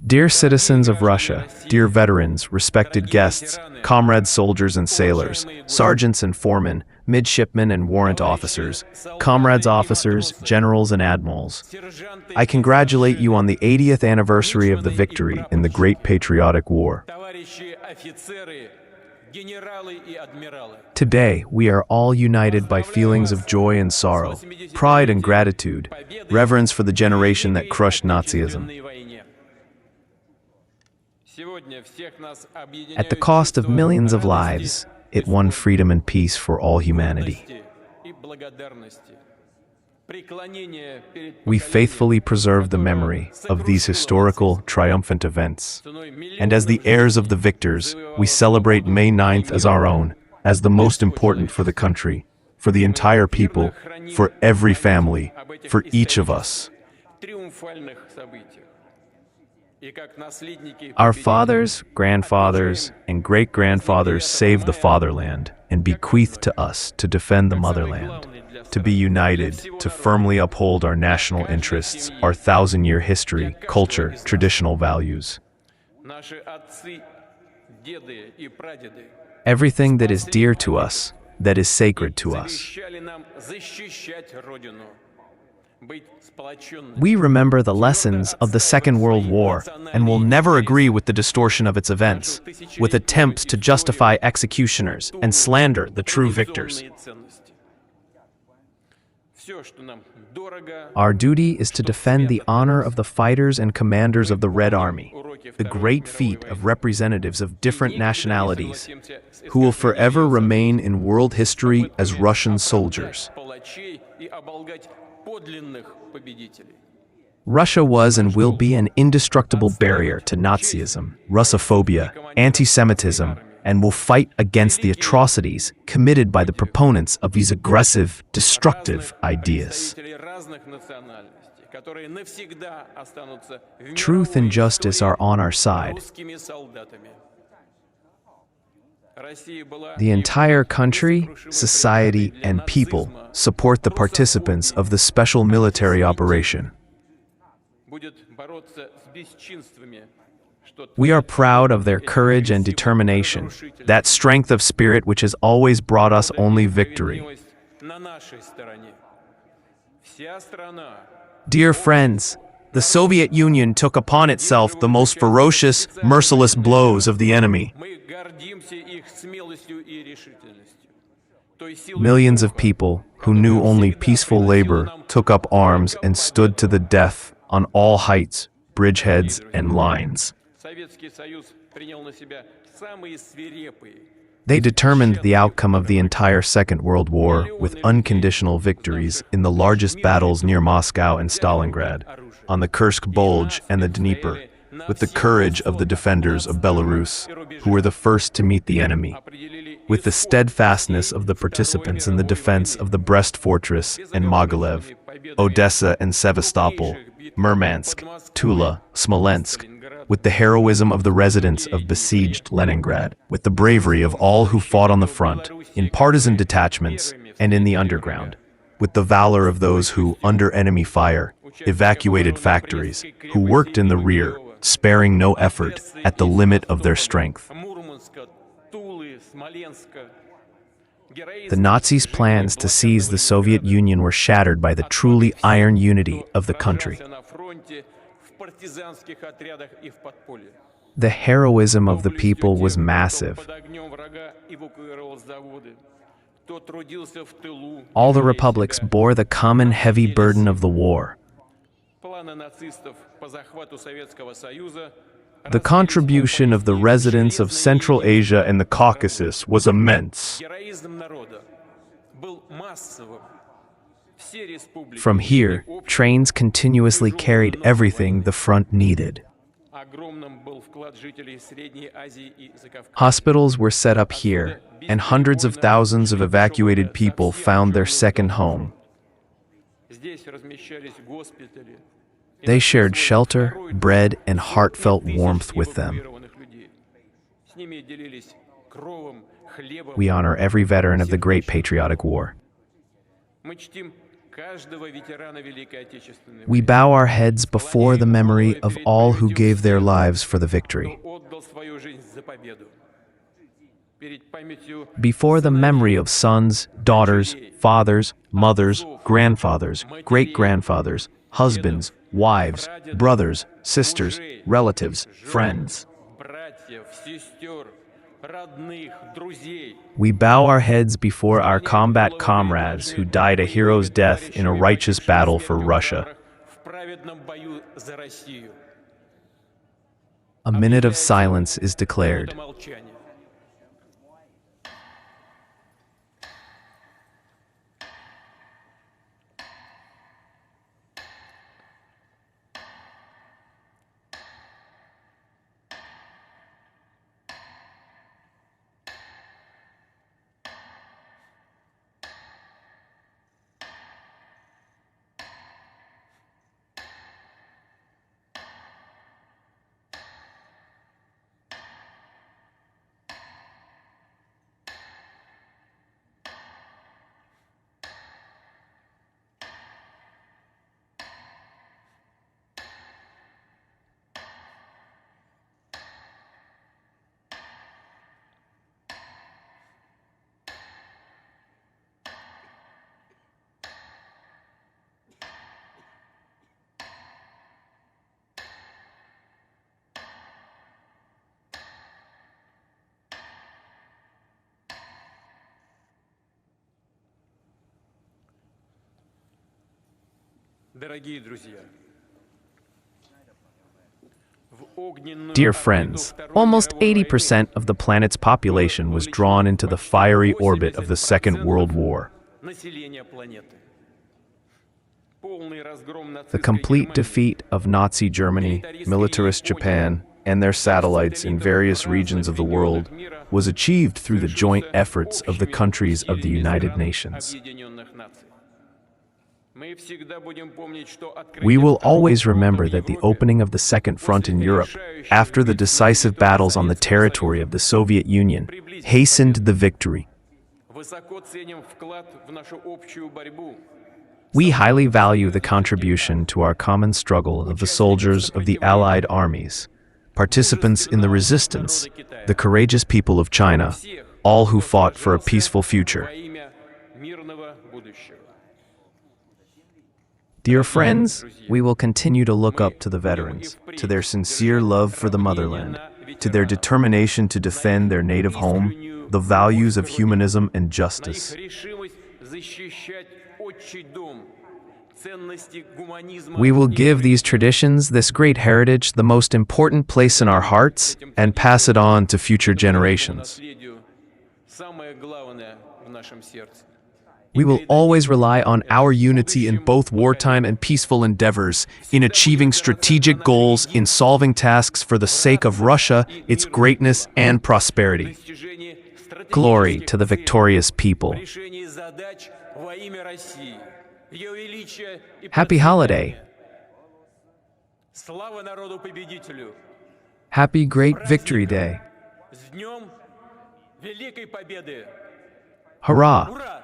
Dear citizens of Russia, dear veterans, respected guests, comrades soldiers and sailors, sergeants and foremen, midshipmen and warrant officers, comrades officers, generals and admirals, I congratulate you on the 80th anniversary of the victory in the Great Patriotic War. Today, we are all united by feelings of joy and sorrow, pride and gratitude, reverence for the generation that crushed Nazism. At the cost of millions of lives, it won freedom and peace for all humanity. We faithfully preserve the memory of these historical, triumphant events. And as the heirs of the victors, we celebrate May 9th as our own, as the most important for the country, for the entire people, for every family, for each of us. Our fathers, grandfathers, and great-grandfathers saved the fatherland and bequeathed to us to defend the motherland, to be united, to firmly uphold our national interests, our thousand-year history, culture, traditional values. Everything that is dear to us, that is sacred to us. We remember the lessons of the Second World War and will never agree with the distortion of its events, with attempts to justify executioners and slander the true victors. Our duty is to defend the honor of the fighters and commanders of the Red Army, the great feat of representatives of different nationalities, who will forever remain in world history as Russian soldiers. Russia was and will be an indestructible barrier to Nazism, Russophobia, anti-Semitism, and will fight against the atrocities committed by the proponents of these aggressive, destructive ideas. Truth and justice are on our side. The entire country, society, and people support the participants of the special military operation. We are proud of their courage and determination, that strength of spirit which has always brought us only victory. Dear friends, the Soviet Union took upon itself the most ferocious, merciless blows of the enemy. Millions of people who knew only peaceful labor took up arms and stood to the death on all heights, bridgeheads, and lines. They determined the outcome of the entire Second World War with unconditional victories in the largest battles near Moscow and Stalingrad, on the Kursk Bulge and the Dnieper, with the courage of the defenders of Belarus, who were the first to meet the enemy, with the steadfastness of the participants in the defense of the Brest Fortress and Mogilev, Odessa and Sevastopol, Murmansk, Tula, Smolensk, with the heroism of the residents of besieged Leningrad, with the bravery of all who fought on the front, in partisan detachments, and in the underground, with the valor of those who, under enemy fire, evacuated factories, who worked in the rear, sparing no effort, at the limit of their strength. The Nazis' plans to seize the Soviet Union were shattered by the truly iron unity of the country. The heroism of the people was massive. All the republics bore the common heavy burden of the war. The contribution of the residents of Central Asia and the Caucasus was immense. From here, trains continuously carried everything the front needed. Hospitals were set up here, and hundreds of thousands of evacuated people found their second home. They shared shelter, bread, and heartfelt warmth with them. We honor every veteran of the Great Patriotic War. We bow our heads before the memory of all who gave their lives for the victory. Before the memory of sons, daughters, fathers, mothers, grandfathers, great-grandfathers, husbands, wives, brothers, sisters, relatives, friends. We bow our heads before our combat comrades who died a hero's death in a righteous battle for Russia. A minute of silence is declared. Dear friends, almost 80% of the planet's population was drawn into the fiery orbit of the Second World War. The complete defeat of Nazi Germany, militarist Japan, and their satellites in various regions of the world was achieved through the joint efforts of the countries of the United Nations. We will always remember that the opening of the Second Front in Europe, after the decisive battles on the territory of the Soviet Union, hastened the victory. We highly value the contribution to our common struggle of the soldiers of the Allied armies, participants in the resistance, the courageous people of China, all who fought for a peaceful future. Dear friends, we will continue to look up to the veterans, to their sincere love for the motherland, to their determination to defend their native home, the values of humanism and justice. We will give these traditions, this great heritage, the most important place in our hearts and pass it on to future generations. We will always rely on our unity in both wartime and peaceful endeavors, in achieving strategic goals, in solving tasks for the sake of Russia, its greatness and prosperity. Glory to the victorious people. Happy holiday. Happy Great Victory Day. Hurrah!